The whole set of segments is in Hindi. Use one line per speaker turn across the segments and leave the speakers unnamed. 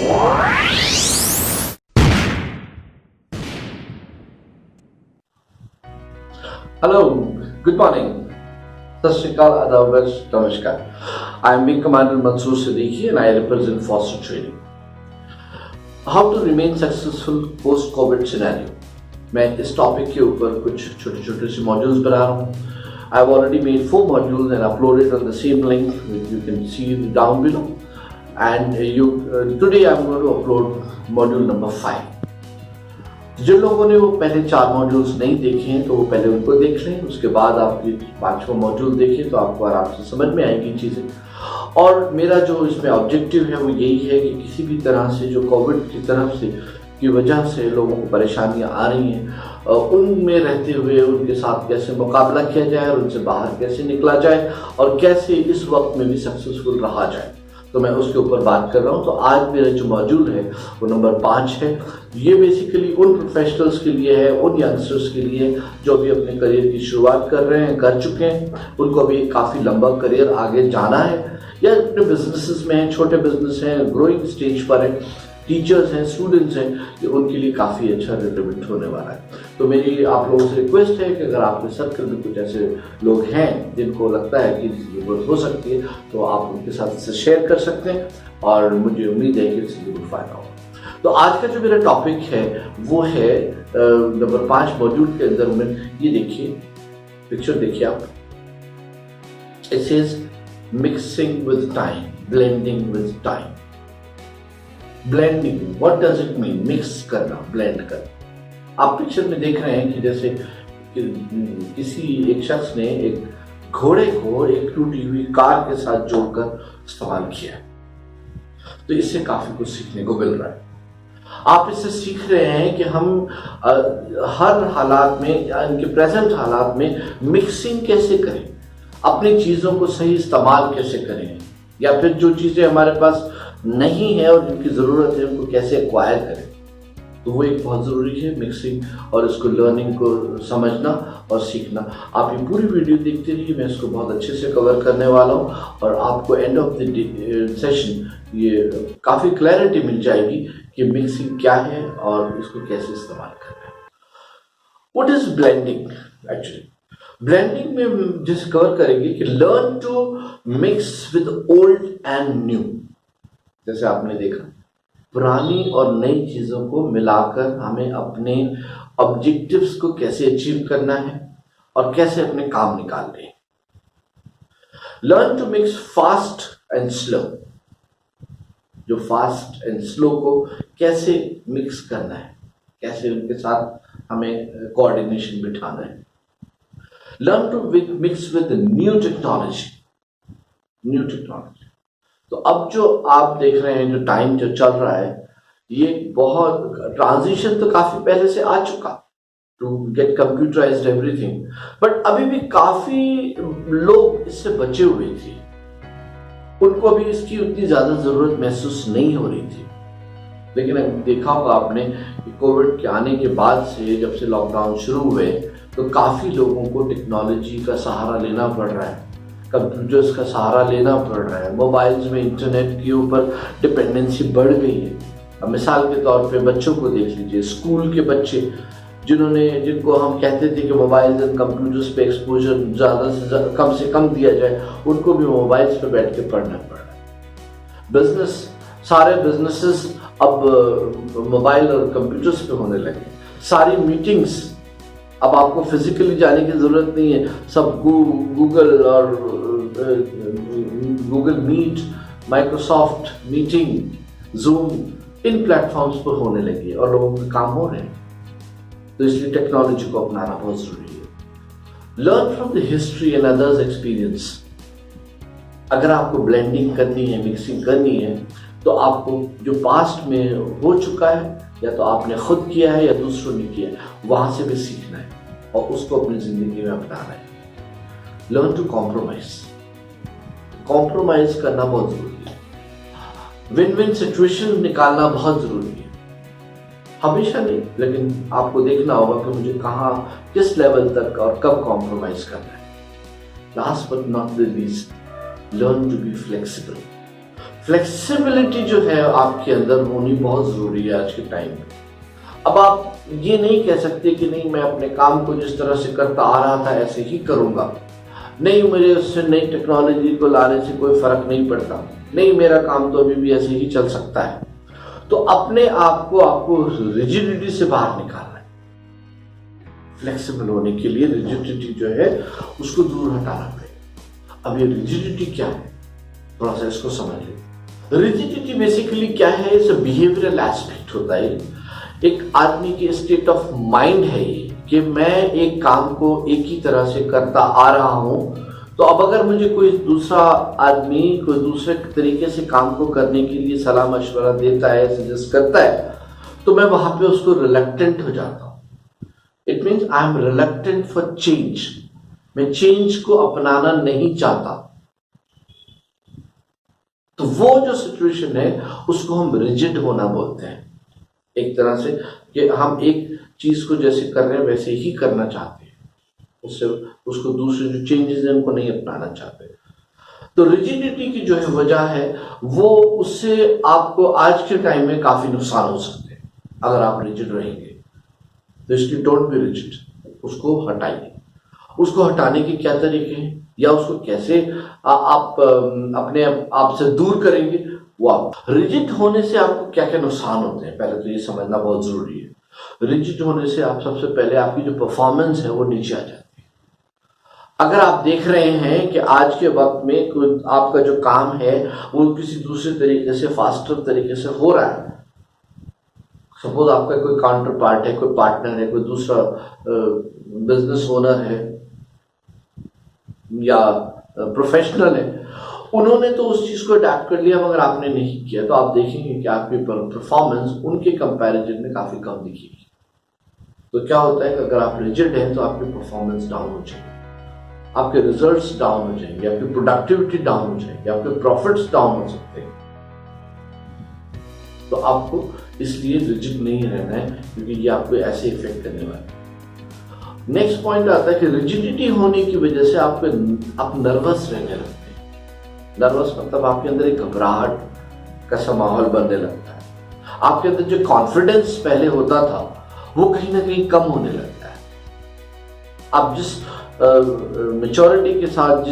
Hello, good morning. Sat Shri Akal, Adab, Namaskar. I am Wing Commander Mansoor Siddiqui and I represent Foster Training. How to remain successful post-COVID scenario. मैं इस टॉपिक के ऊपर कुछ छोटे-छोटे से मॉड्यूल्स बना रहा हूँ. I've already made 4 modules and uploaded on the same link which you can see down below. And today I'm going to upload module number 5. जिन लोगों ने वो पहले 4 मॉड्यूल्स नहीं देखे हैं तो वो पहले उनको देख लें, उसके बाद आप ये 5वां मॉड्यूल देखें तो आपको आराम से समझ में आएगी चीज़ें. और मेरा जो इसमें ऑब्जेक्टिव है वो यही है कि किसी भी तरह से जो कोविड की तरफ से की वजह से लोगों को परेशानियां आ रही हैं उनमें रहते हुए उनके साथ कैसे मुकाबला किया जाए और उनसे बाहर कैसे निकला जाए और कैसे इस वक्त में भी सक्सेसफुल रहा जाए, तो मैं उसके ऊपर बात कर रहा हूँ. तो आज मेरा जो मॉड्यूल है वो नंबर 5 है. ये बेसिकली उन प्रोफेशनल्स के लिए है, उन यंगस्टर्स के लिए जो भी अपने करियर की शुरुआत कर रहे हैं, कर चुके हैं, उनको अभी काफ़ी लंबा करियर आगे जाना है या अपने बिजनेसेस में हैं, छोटे बिजनेस हैं, ग्रोइंग स्टेज पर हैं, टीचर्स हैं, स्टूडेंट्स हैं, कि उनके लिए काफ़ी अच्छा रिलेवेंट होने वाला है. तो मेरी आप लोगों से रिक्वेस्ट है कि अगर आपके सर्कल में कुछ ऐसे लोग हैं जिनको लगता है कि ज़रूरत हो सकती है तो आप उनके साथ इसे शेयर कर सकते हैं और मुझे उम्मीद है कि इससे जरूर फायदा होगा. तो आज का जो मेरा टॉपिक है वो है नंबर 5 मॉड्यूल के अंदर में ये देखिए, पिक्चर देखिए आप. It says mixing with time, blending with time. Blending, what does it mean? Mix करना, ब्लेंड करना. आप पिक्चर में देख रहे हैं कि जैसे किसी एक शख्स ने एक घोड़े को एक टूटी हुई कार के साथ जोड़कर इस्तेमाल किया. तो इससे काफी कुछ सीखने को मिल रहा है. आप इससे सीख रहे हैं कि हम हर हालात में, इनके प्रेजेंट हालात में मिक्सिंग कैसे करें, अपनी चीज़ों को सही इस्तेमाल कैसे करें, या फिर जो चीज़ें हमारे पास नहीं है और जिनकी ज़रूरत है उनको कैसे एक्वायर करें. तो वो एक बहुत ज़रूरी है मिक्सिंग और इसको लर्निंग को समझना और सीखना. आप ये पूरी वीडियो देखते रहिए, मैं इसको बहुत अच्छे से कवर करने वाला हूँ और आपको एंड ऑफ द सेशन ये काफ़ी क्लैरिटी मिल जाएगी कि मिक्सिंग क्या है और इसको कैसे इस्तेमाल करना है. What is blending? Actually blending में जैसे कवर करेंगे कि learn to mix with old and new. जैसे आपने देखा पुरानी और नई चीज़ों को मिलाकर हमें अपने ऑब्जेक्टिव्स को कैसे अचीव करना है और कैसे अपने काम निकालने हैं. Learn to mix fast and slow. जो फास्ट एंड स्लो को कैसे मिक्स करना है, कैसे उनके साथ हमें कोऑर्डिनेशन बिठाना है. Learn to mix with new technology. New technology. तो अब जो आप देख रहे हैं, जो टाइम जो चल रहा है, ये बहुत ट्रांजिशन तो काफी पहले से आ चुका to get computerised everything, but अभी भी काफी लोग इससे बचे हुए थे. उनको अभी इसकी उतनी ज्यादा जरूरत महसूस नहीं हो रही थी. लेकिन अब देखा होगा आपने कि कोविड के आने के बाद से, जब से लॉकडाउन शुरू हुए, तो काफी लोगों को टेक्नोलॉजी का सहारा लेना पड़ रहा है, कंप्यूटर्स का सहारा लेना पड़ रहा है, मोबाइल्स में इंटरनेट के ऊपर डिपेंडेंसी बढ़ गई है. अब मिसाल के तौर पे बच्चों को देख लीजिए, स्कूल के बच्चे जिनको हम कहते थे कि मोबाइल्स एंड कंप्यूटर्स पे एक्सपोजर ज़्यादा से कम दिया जाए, उनको भी मोबाइल्स पे बैठ के पढ़ना पड़ रहा है. सारे बिजनेसेस अब मोबाइल और कंप्यूटर्स पे होने लगे. सारी मीटिंग्स अब आपको फिजिकली जाने की ज़रूरत नहीं है, सब गूगल और Google Meet, Microsoft meeting, Zoom, इन प्लेटफॉर्म्स पर होने लगी है और लोगों के काम हो रहे हैं. तो इसलिए टेक्नोलॉजी को अपनाना बहुत ज़रूरी है. Learn from the history and others experience. अगर आपको ब्लेंडिंग करनी है, मिक्सिंग करनी है, तो आपको जो पास्ट में हो चुका है या तो आपने खुद किया है या दूसरों ने किया है, वहां से भी सीखना है और उसको अपनी जिंदगी में अपनाना है. Learn to compromise. कॉम्प्रोमाइज करना बहुत जरूरी है. विन विन सिचुएशन निकालना बहुत जरूरी है. हमेशा नहीं, लेकिन आपको देखना होगा कि मुझे कहाँ, किस लेवल तक और कब कॉम्प्रोमाइज करना है. Last but not the least, learn to be flexible. Flexibility जो है आपके अंदर होनी बहुत जरूरी है आज के टाइम में। अब आप ये नहीं कह सकते कि नहीं मैं अपने काम को जिस तरह से करता आ रहा था ऐसे ही करूंगा, नहीं मुझे उससे नई टेक्नोलॉजी को लाने से कोई फर्क नहीं पड़ता, नहीं मेरा काम तो अभी भी ऐसे ही चल सकता है। तो अपने आप को आपको रिजिडिटी से बाहर निकालना है। फ्लेक्सिबल होने के लिए रिजिडिटी जो है उसको दूर हटाना पड़ेगा। अब ये रिजिडिटी क्या है, थोड़ा सा इसको समझ लें। रिजिडिटी बेसिकली क्या है, इस बिहेवियरल एस्पेक्ट होता है, एक आदमी की स्टेट ऑफ माइंड है ये कि मैं एक काम को एक ही तरह से करता आ रहा हूं, तो अब अगर मुझे कोई दूसरा आदमी कोई दूसरे तरीके से काम को करने के लिए सलाह मशवरा देता है, सजेस्ट करता है, तो मैं वहां पे उसको रिलक्टेंट हो जाता हूं। It means I am reluctant for change. मैं चेंज को अपनाना नहीं चाहता। तो वो जो सिचुएशन है उसको हम रिजिड होना बोलते हैं। एक तरह से कि हम एक चीज को जैसे कर रहे हैं वैसे ही करना चाहते हैं, उससे उसको दूसरे जो चेंजेस हैं उनको नहीं अपनाना चाहते। तो रिजिडिटी की जो है वजह है वो, उससे आपको आज के टाइम में काफी नुकसान हो सकते हैं अगर आप रिजिड रहेंगे। तो इसलिए डोंट बी रिजिड, उसको हटाइए। उसको हटाने के क्या तरीके हैं या उसको कैसे आप अपने आप से दूर करेंगे, वो आप रिजिड होने से आपको क्या क्या नुकसान होते हैं पहले तो ये समझना बहुत जरूरी है। रिजिड होने से आप सबसे पहले आपकी जो परफॉर्मेंस है वो नीचे आ जाती है। अगर आप देख रहे हैं कि आज के वक्त में कोई आपका जो काम है वो किसी दूसरे तरीके से फास्टर तरीके से हो रहा है, सपोज आपका कोई काउंटर पार्ट है, कोई पार्टनर है, कोई दूसरा बिजनेस ओनर है या प्रोफेशनल है, उन्होंने तो उस चीज को अडेप्ट कर लिया मगर आपने नहीं किया, तो आप देखेंगे कि आपकी परफॉर्मेंस उनके कंपैरिजन में काफी कम दिखेगी। तो क्या होता है कि अगर आप रिजिड हैं तो आपकी परफॉर्मेंस डाउन हो जाएगी, आपके रिजल्ट्स डाउन हो जाएंगे, आपकी प्रोडक्टिविटी डाउन हो जाएगी, आपके प्रॉफिट्स डाउन हो सकते हैं। तो आपको इसलिए रिजिड नहीं रहना है क्योंकि ये आपको ऐसे इफेक्ट करने वाला है। नेक्स्ट पॉइंट आता है कि रिजिडिटी होने की वजह से आप नर्वस रहने लगते हैं। नर्वस मतलब आपके अंदर एक घबराहट का सा माहौल बनने लगता है। आपके अंदर जो कॉन्फिडेंस पहले होता था वो कहीं ना कहीं कम होने लगता है। आप जिस मैच्योरिटी के साथ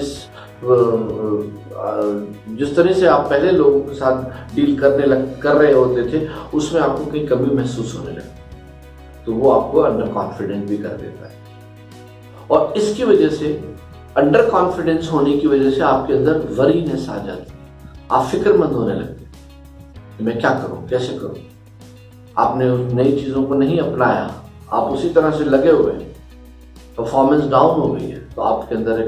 जिस तरह से आप पहले लोगों के साथ डील कर रहे होते थे उसमें आपको कहीं कमी महसूस होने लगती, तो वो आपको अंडर कॉन्फिडेंट भी कर देता है। और इसकी वजह से अंडर कॉन्फिडेंस होने की वजह से आपके अंदर वरीनेस आ जाती है, आप फिक्रमंद होने लगते हैं कि मैं क्या करूं, कैसे करूं। आपने उस नई चीजों को नहीं अपनाया, आप उसी तरह से लगे हुए हैं, परफॉर्मेंस डाउन हो गई है, तो आपके अंदर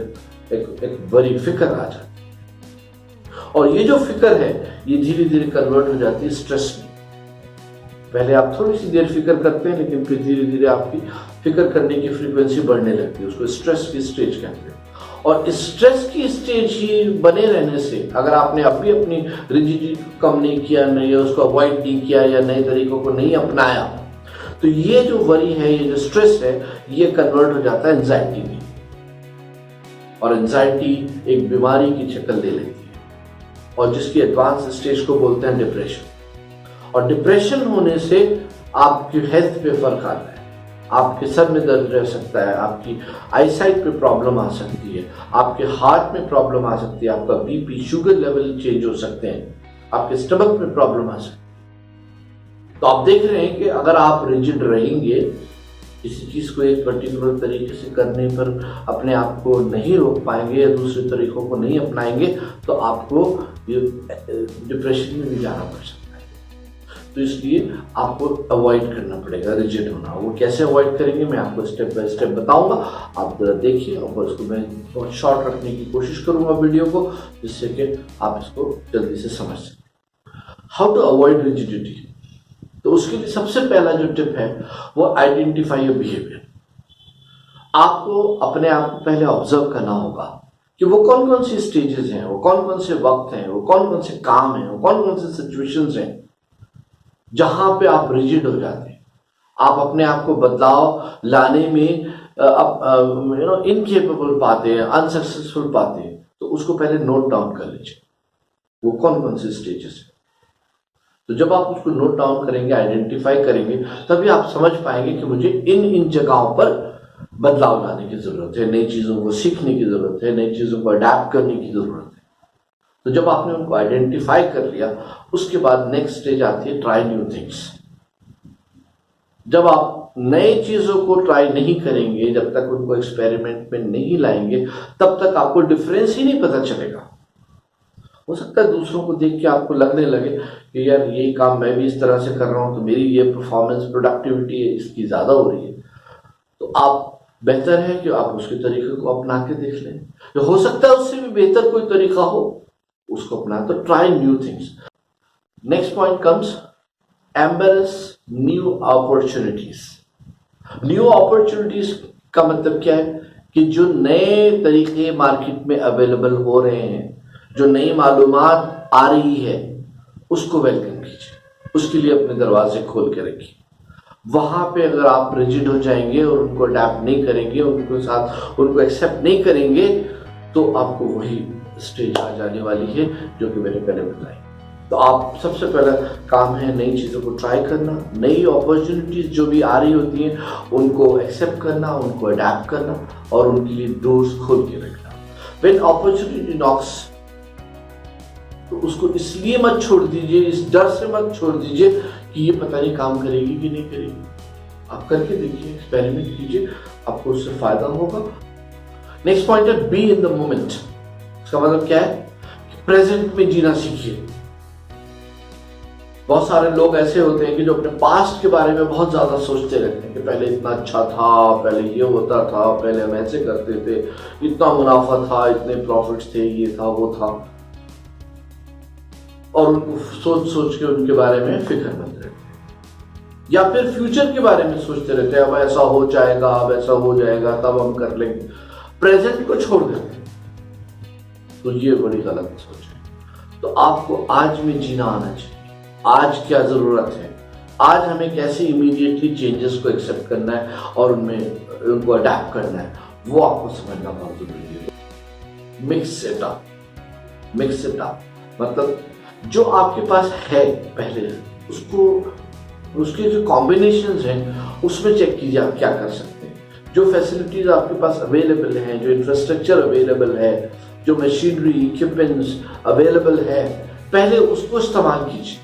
एक बड़ी फिक्र आ जाती है। और ये जो फिक्र है ये धीरे धीरे कन्वर्ट हो जाती है स्ट्रेस में। पहले आप थोड़ी सी देर फिक्र करते हैं लेकिन फिर धीरे धीरे आपकी फिक्र करने की फ्रीक्वेंसी बढ़ने लगती है, उसको स्ट्रेस की स्टेज कहते हैं। और स्ट्रेस की स्टेज ही बने रहने से अगर आपने अभी अपनी रिजिडिटी कम नहीं किया, नहीं उसको अवॉइड नहीं किया या नए तरीकों को नहीं अपनाया, तो ये जो वरी है, ये जो स्ट्रेस है, ये कन्वर्ट हो जाता है एंजाइटी में। और एंजाइटी एक बीमारी की शक्ल ले लेती है और जिसकी एडवांस स्टेज को बोलते हैं डिप्रेशन। और डिप्रेशन होने से आपकी हेल्थ पे फर्क आता है, आपके सर में दर्द रह सकता है, आपकी आईसाइट पे प्रॉब्लम आ सकती है, आपके हार्ट में प्रॉब्लम आ सकती है, आपका बीपी शुगर लेवल चेंज हो सकते हैं, आपके स्टमक में प्रॉब्लम आ सकती है। तो आप देख रहे हैं कि अगर आप रिजिड रहेंगे, किसी चीज को एक पर्टिकुलर तरीके से करने पर अपने आप को नहीं रोक पाएंगे या दूसरे तरीकों को नहीं अपनाएंगे, तो आपको डिप्रेशन में भी जाना पड़ सकता है। तो इसलिए आपको अवॉइड करना पड़ेगा रिजिड होना। वो कैसे अवॉइड करेंगे मैं आपको स्टेप बाय स्टेप बताऊंगा, आप जरा देखिए। और इसको मैं बहुत शॉर्ट रखने की कोशिश करूंगा वीडियो को, जिससे कि आप इसको जल्दी से समझ सकें। How to avoid rigidity. तो उसके लिए सबसे पहला जो टिप है वो आइडेंटिफाई योर बिहेवियर। आपको अपने आप को पहले ऑब्जर्व करना होगा कि वो कौन कौन सी स्टेजेस हैं, वो कौन कौन से वक्त हैं, वो कौन कौन से काम हैं, वो कौन कौन से सिचुएशंस हैं जहां पे आप रिजिड हो जाते हैं। आप अपने आप को बदलाव लाने में इनकेपेबल पाते हैं, अनसक्सेसफुल पाते हैं, तो उसको पहले नोट डाउन कर लीजिए। वो कौन कौन से स्टेजेस है। तो जब आप उसको नोट डाउन करेंगे, आइडेंटिफाई करेंगे, तभी आप समझ पाएंगे कि मुझे इन इन जगहों पर बदलाव लाने की जरूरत है, नई चीजों को सीखने की जरूरत है, नई चीजों को अडेप्ट करने की जरूरत है। तो जब आपने उनको आइडेंटिफाई कर लिया, उसके बाद नेक्स्ट स्टेज आती है ट्राई न्यू थिंग्स। जब आप नई चीजों को ट्राई नहीं करेंगे, जब तक उनको एक्सपेरिमेंट में नहीं लाएंगे, तब तक आपको डिफरेंस ही नहीं पता चलेगा। हो सकता है दूसरों को देख के आपको लगने लगे कि यार यही काम मैं भी इस तरह से कर रहा हूं, तो मेरी ये परफॉर्मेंस प्रोडक्टिविटी है इसकी ज्यादा हो रही है। तो आप बेहतर है कि आप उसके तरीके को अपना के देख लें। तो हो सकता है उससे भी बेहतर कोई तरीका हो, उसको अपना। तो try new things. Next point comes embrace new opportunities. New opportunities का मतलब क्या है कि जो नए तरीके मार्केट में अवेलेबल हो रहे हैं, जो नई मालूमात आ रही है, उसको वेलकम कीजिए, उसके लिए अपने दरवाजे खोल के रखिए। वहां पे अगर आप रिजिड हो जाएंगे और उनको अडेप्ट नहीं करेंगे, उनको एक्सेप्ट नहीं करेंगे, तो आपको वही स्टेज आ जाने वाली है जो कि मैंने पहले बताई। तो आप सबसे पहला काम है नई चीज़ों को ट्राई करना, नई अपॉर्चुनिटीज जो भी आ रही होती हैं उनको एक्सेप्ट करना, उनको अडेप्ट करना और उनके लिए डोर्स खोल के रखना। व्हेन अपॉर्चुनिटी नॉक्स, तो उसको इसलिए मत छोड़ दीजिए, इस डर से मत छोड़ दीजिए कि ये पता नहीं काम करेगी कि नहीं करेगी। आप करके देखिए, एक्सपेरिमेंट कीजिए, आपको उससे फायदा होगा। नेक्स्ट पॉइंट है बी इन द मोमेंट। इसका मतलब क्या है कि प्रेजेंट में जीना सीखिए। बहुत सारे लोग ऐसे होते हैं कि जो अपने पास्ट के बारे में बहुत ज्यादा सोचते रहते हैं कि पहले इतना अच्छा था, पहले ये होता था, पहले हम ऐसे करते थे, इतना मुनाफा था, इतने प्रॉफिट्स थे, ये था वो था, और उनको सोच सोच के उनके बारे में फिक्रमंद रहते हैं। या फिर फ्यूचर के बारे में सोचते रहते हैं, अब ऐसा हो जाएगा, अब ऐसा हो जाएगा, तब हम कर लेंगे। प्रेजेंट को छोड़ देते हैं, तो ये बड़ी गलत सोच है। तो आपको आज में जीना आना चाहिए। आज क्या जरूरत है, आज हमें कैसे इमीडिएटली चेंजेस को एक्सेप्ट करना है और उनको अडेप्ट करना है, वो आपको समझना बहुत जरूरी है। Mix it up. Mix it up मतलब जो आपके पास है पहले, उसके जो कॉम्बिनेशंस हैं उसमें चेक कीजिए आप क्या कर सकते हैं। जो फैसिलिटीज आपके पास अवेलेबल हैं, जो इंफ्रास्ट्रक्चर अवेलेबल है, जो मशीनरी इक्विपमेंट्स अवेलेबल है, पहले उसको इस्तेमाल कीजिए।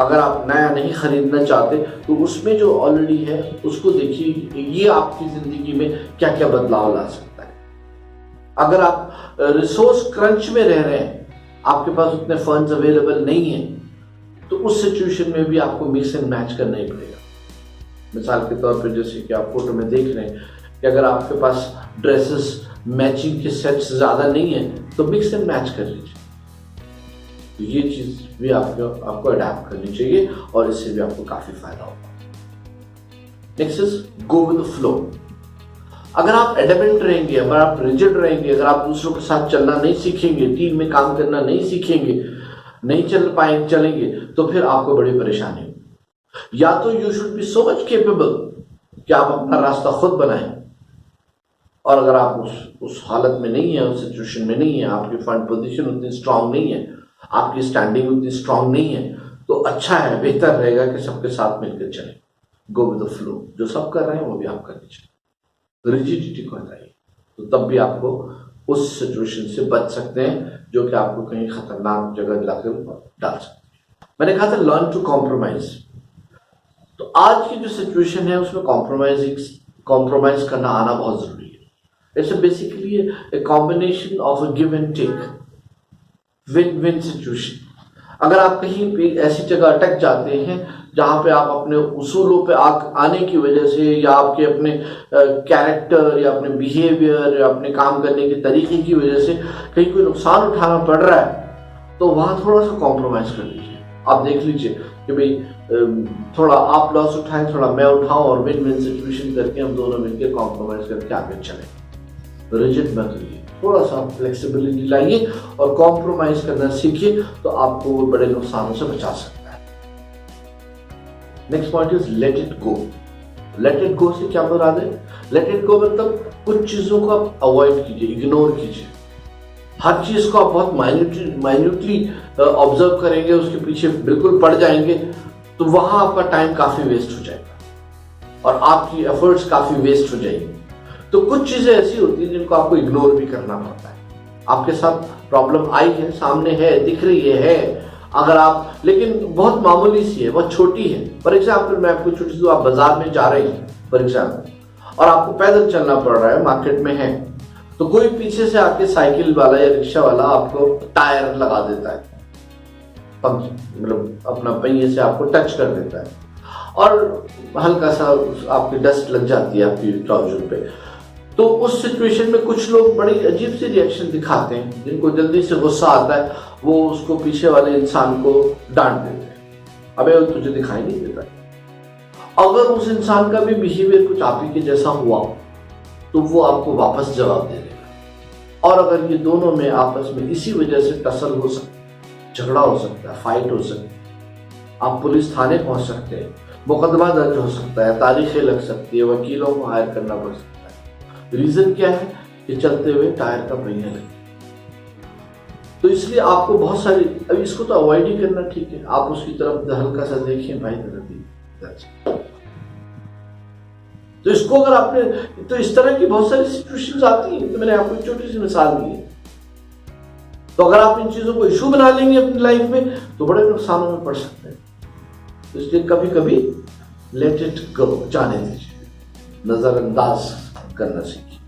अगर आप नया नहीं खरीदना चाहते तो उसमें जो ऑलरेडी है उसको देखिए, ये आपकी जिंदगी में क्या क्या बदलाव ला सकता है। अगर आप रिसोर्स क्रंच में रह रहे हैं, आपके पास उतने फंड्स अवेलेबल नहीं है, तो उस सिचुएशन में भी आपको मिक्स एंड मैच करना ही पड़ेगा। मिसाल के तौर पर जैसे कि आप फोटो में देख रहे हैं कि अगर आपके पास ड्रेसेस मैचिंग के सेट्स ज्यादा नहीं है तो मिक्स एंड मैच कर लीजिए। तो ये चीज भी आपको अडेप्ट करनी चाहिए और इससे भी आपको काफी फायदा होगा। Next is go with the flow. अगर आप एडेपेंट रहेंगे, अगर आप रिजिड रहेंगे, अगर आप दूसरों के साथ चलना नहीं सीखेंगे, टीम में काम करना नहीं सीखेंगे, नहीं चलेंगे, तो फिर आपको बड़ी परेशानी होगी। या तो you should be so much capable कि आप अपना रास्ता खुद बनाएं, और अगर आप उस हालत में नहीं है, उस सिचुएशन में नहीं है, आपकी फंड पोजीशन उतनी स्ट्रांग नहीं है, आपकी स्टैंडिंग उतनी स्ट्रांग नहीं है, तो अच्छा है, बेहतर रहेगा कि सबके साथ मिलकर चलें। Go with the flow. जो सब कर रहे हैं वो भी आप करनी चाहिए। रिजिडिटी को हटाइए, तो तब भी आपको उस सिचुएशन से बच सकते हैं जो कि आपको कहीं खतरनाक जगह लाकर डाल सकते हैं। मैंने कहा था लर्न टू कॉम्प्रोमाइज। तो आज की जो सिचुएशन है उसमें कॉम्प्रोमाइज करना आना बहुत जरूरी है। It's basically a combination of a give and take, win win situation. अगर आप कहीं पे ऐसी जगह अटक जाते हैं जहां पे आप अपने उसूलों पे आने की वजह से, या आपके अपने कैरेक्टर या अपने बिहेवियर या अपने काम करने के तरीके की वजह से कहीं कोई नुकसान उठाना पड़ रहा है, तो वहां थोड़ा सा कॉम्प्रोमाइज कर लीजिए। आप देख लीजिए कि भाई थोड़ा आप लॉस उठाएं, थोड़ा मैं उठाऊं, और विन विन सिचुएशन करके हम दोनों मिलकर कॉम्प्रोमाइज करके आगे चलें। रिजिड मत रहिए, थोड़ा सा फ्लेक्सिबिलिटी लाइए और कॉम्प्रोमाइज करना सीखिए, तो आपको बड़े नुकसानों से बचा सकता है। Next point is let it go. Let it go से क्या मुराद है? लेट इट गो मतलब कुछ चीजों को आप अवॉइड कीजिए, इग्नोर कीजिए। हर चीज को आप बहुत माइन्यूटली ऑब्जर्व करेंगे, उसके पीछे बिल्कुल पड़ जाएंगे, तो वहां आपका टाइम काफी वेस्ट हो जाएगा और आपकी एफर्ट्स काफी वेस्ट हो जाएंगी। तो कुछ चीजें ऐसी होती हैं जिनको आपको इग्नोर भी करना पड़ता है। आपके साथ प्रॉब्लम आई है, सामने है, दिख रही है, अगर आप, लेकिन बहुत मामूली सी है, बहुत छोटी है। फॉर एग्जाम्पल मैं आपको छोटी सी, आप बाजार में जा रहे हैं फॉर एग्जाम्पल, और आपको पैदल चलना पड़ रहा है, मार्केट में है, तो कोई पीछे से आके साइकिल वाला या रिक्शा वाला आपको टायर लगा देता है, मतलब अपना पहिए से आपको टच कर देता है और हल्का सा आपकी डस्ट लग जाती है आपकी ट्राउजर पे। तो उस सिचुएशन में कुछ लोग बड़ी अजीब सी रिएक्शन दिखाते हैं, जिनको जल्दी से गुस्सा आता है, वो उसको पीछे वाले इंसान को डांट देते हैं, अबे तुझे दिखाई नहीं देता। अगर उस इंसान का भी बिहेवियर कुछ आप ही के जैसा हुआ तो वो आपको वापस जवाब दे देगा। और अगर ये दोनों में आपस में इसी वजह से टसल हो सकता है, झगड़ा हो सकता है, फाइट हो सकती है, आप पुलिस थाने पहुंच सकते हैं, मुकदमा दर्ज हो सकता है, तारीखें लग सकती है, वकीलों को हायर करना पड़ सकता है। रीजन क्या है कि चलते हुए टायर का पहिया लगे। तो इसलिए आपको बहुत सारी, अब इसको तो अवॉइड ही करना ठीक है, आप उसकी तरफ हल्का सा देखिए, भाई तरफ, तो इसको अगर आपने, तो इस तरह की बहुत सारी सिचुएशंस आती हैं। तो मैंने आपको एक छोटी सी मिसाल दी है। तो अगर आप इन चीजों को इशू बना लेंगे अपनी लाइफ में तो बड़े नुकसानों में पड़ सकते हैं। तो इसलिए कभी कभी लेट इट गो, जाने दीजिए, नजरअंदाज करना सीखिए।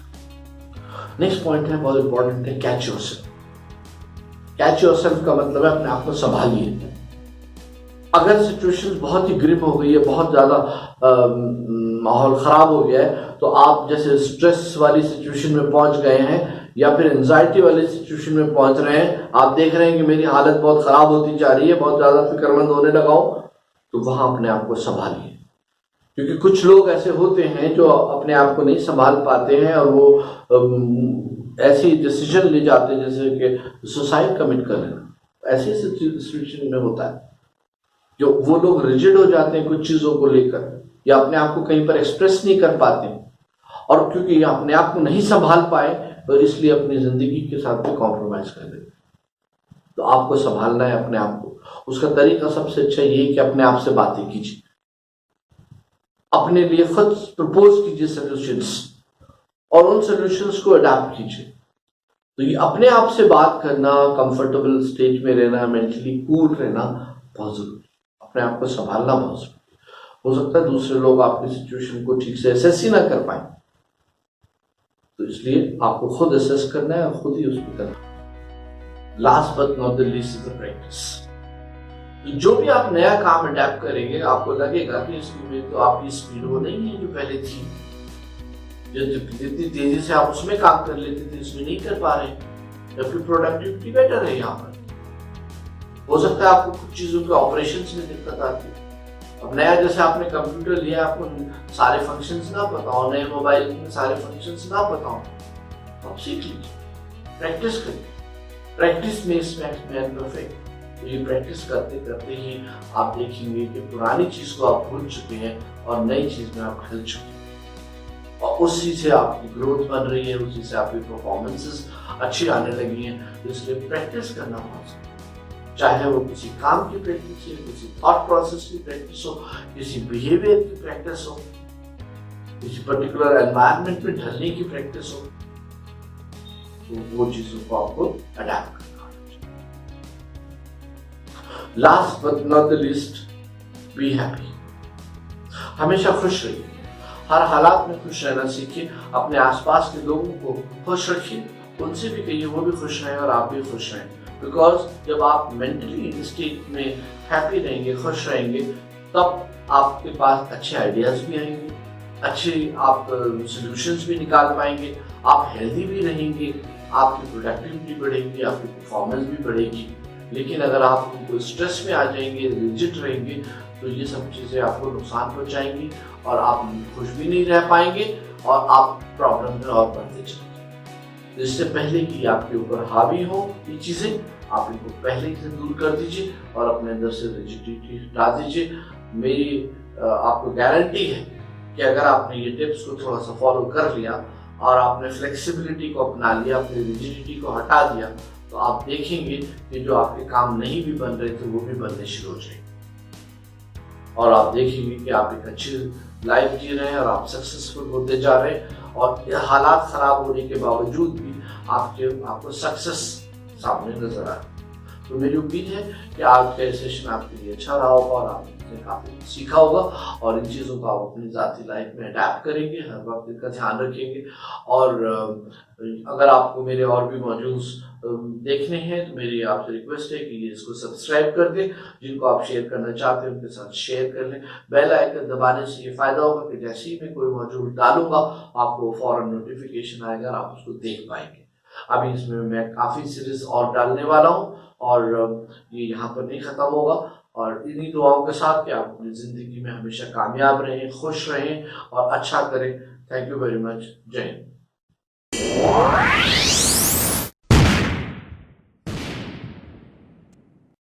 नेक्स्ट पॉइंट है, बहुत इंपॉर्टेंट है, कैच योरसेल्फ। कैच योरसेल्फ का मतलब है अपने आप को संभालिए। अगर सिचुएशन बहुत ही ग्रिम हो गई है, बहुत ज्यादा माहौल खराब हो गया है, तो आप जैसे स्ट्रेस वाली सिचुएशन में पहुंच गए हैं या फिर एंजाइटी वाली सिचुएशन में पहुंच रहे हैं, आप देख रहे हैं कि मेरी हालत बहुत खराब होती जा रही है, बहुत ज्यादा फिक्रमंद होने लगा हूं, तो वहां अपने आप को संभालिए। क्योंकि कुछ लोग ऐसे होते हैं जो अपने आप को नहीं संभाल पाते हैं और वो ऐसी डिसीजन ले जाते हैं जैसे कि सुसाइड कमिट कर लेना। ऐसी सिचुएशन में होता है जो वो लोग रिजिड हो जाते हैं कुछ चीजों को लेकर, या अपने आप को कहीं पर एक्सप्रेस नहीं कर पाते, और क्योंकि अपने आप को नहीं संभाल पाए तो इसलिए अपनी जिंदगी के साथ भी कॉम्प्रोमाइज कर देते। तो आपको संभालना है अपने आप को। उसका तरीका सबसे अच्छा ये है कि अपने आप से बातें कीजिए, अपने लिए खुद प्रपोज कीजिए सॉल्यूशंस, और उन सॉल्यूशंस को अडॉप्ट कीजिए। तो ये अपने आप से बात करना, कंफर्टेबल स्टेज में रहना, मेंटली कूल रहना बहुत जरूरी है। अपने आप को संभालना बहुत जरूरी है। हो सकता है दूसरे लोग आपकी सिचुएशन को ठीक से असेस ही ना कर पाए, तो इसलिए आपको खुद असेस करना है और खुद ही उस पर करना। Last but not the least is the practice. जो भी आप नया काम अडैप्ट करेंगे, आपको लगेगा कि इसमें तो आपकी स्पीड वो नहीं है जो पहले थी, जितनी तेजी से आप उसमें काम कर लेते थे इसमें नहीं कर पा रहे, या फिर प्रोडक्टिविटी बेटर है यहाँ पर। हो सकता है आपको कुछ चीजों के ऑपरेशंस में दिक्कत आती है। अब नया जैसे आपने कंप्यूटर लिया, आपको सारे फंक्शंस ना पता हो, नए मोबाइल में सारे फंक्शंस ना पता हो, तो आप सीख लीजिए, प्रैक्टिस करिए। Practice makes man perfect. तो ये प्रैक्टिस करते करते ही आप देखेंगे कि पुरानी चीज को आप भूल चुके हैं और नई चीज में आप खेल चुके हैं, और उसी से आपकी ग्रोथ बन रही है, उसी से आपकी परफॉर्मेंसेस अच्छी आने लगी हैं। तो इसलिए प्रैक्टिस करना बहुत जरूरी है। चाहे वो किसी काम की प्रैक्टिस हो, किसी थॉट प्रोसेस की प्रैक्टिस हो, किसी बिहेवियर की प्रैक्टिस हो, किसी पर्टिकुलर एनवायरनमेंट में ढलने की प्रैक्टिस हो, तो वो चीजों को आपको अडैप्ट करना है। Last but not the least, be happy. हमेशा खुश रहिए, हर हालात में खुश रहना सीखिए। अपने आसपास के लोगों को खुश रखिए, उनसे भी कहिए वो भी खुश रहें और आप भी खुश रहें। बिकॉज जब आप मेंटली स्टेट में हैप्पी रहेंगे, खुश रहेंगे, तब आपके पास अच्छे आइडियाज भी आएंगे, अच्छे आप सॉल्यूशंस भी निकाल पाएंगे, आप हेल्दी भी रहेंगे, आपकी प्रोडक्टिविटी बढ़ेगी, आपकी परफॉर्मेंस भी बढ़ेगी। लेकिन अगर आप स्ट्रेस में आ जाएंगे, रिजिड रहेंगे, तो ये सब चीज़ें आपको नुकसान पहुंचाएंगी और आप खुश भी नहीं रह पाएंगे और आप प्रॉब्लम में और बढ़ते चलेंगे। इससे पहले कि आपके ऊपर हावी हो ये चीजें, आप इनको पहले से दूर कर दीजिए और अपने अंदर से रिजिडिटी हटा दीजिए। मेरी आपको गारंटी है कि अगर आपने ये टिप्स को थोड़ा सा फॉलो कर लिया और आपने फ्लेक्सिबिलिटी को अपना लिया, अपनी रिजिडिटी को हटा दिया, तो आप देखेंगे कि जो आपके काम नहीं भी बन रहे थे वो भी बनने शुरू हो जाएंगे और आप देखेंगे कि आप एक अच्छी लाइफ जी रहे हैं और आप सक्सेसफुल होते जा रहे हैं और हालात खराब होने के बावजूद भी आपको सक्सेस सामने नजर आ रहा है। तो मेरी उम्मीद है कि आज का सेशन आपके लिए अच्छा रहा होगा और आपने काफी सीखा होगा और इन चीज़ों को आप अपनी ज़ाती लाइफ में अडैप्ट करेंगे, हर वक्त इनका ध्यान रखेंगे। और अगर आपको मेरे और भी मॉड्यूल्स देखने हैं तो मेरी आपसे रिक्वेस्ट है कि इसको सब्सक्राइब कर दें, जिनको आप शेयर करना चाहते हैं उनके साथ शेयर कर लें। बेल आइकन दबाने से ये फायदा होगा कि जैसे ही मैं कोई मॉड्यूल डालूंगा आपको फौरन नोटिफिकेशन आएगा और आप उसको देख पाएंगे। अभी इसमें मैं काफ़ी सीरीज और डालने वाला हूँ और ये यहाँ पर नहीं खत्म होगा और इन्हीं दुआओं के साथ कि आप अपनी ज़िंदगी में हमेशा कामयाब रहें, खुश रहें और अच्छा करें। Thank you very much. जय हिंद।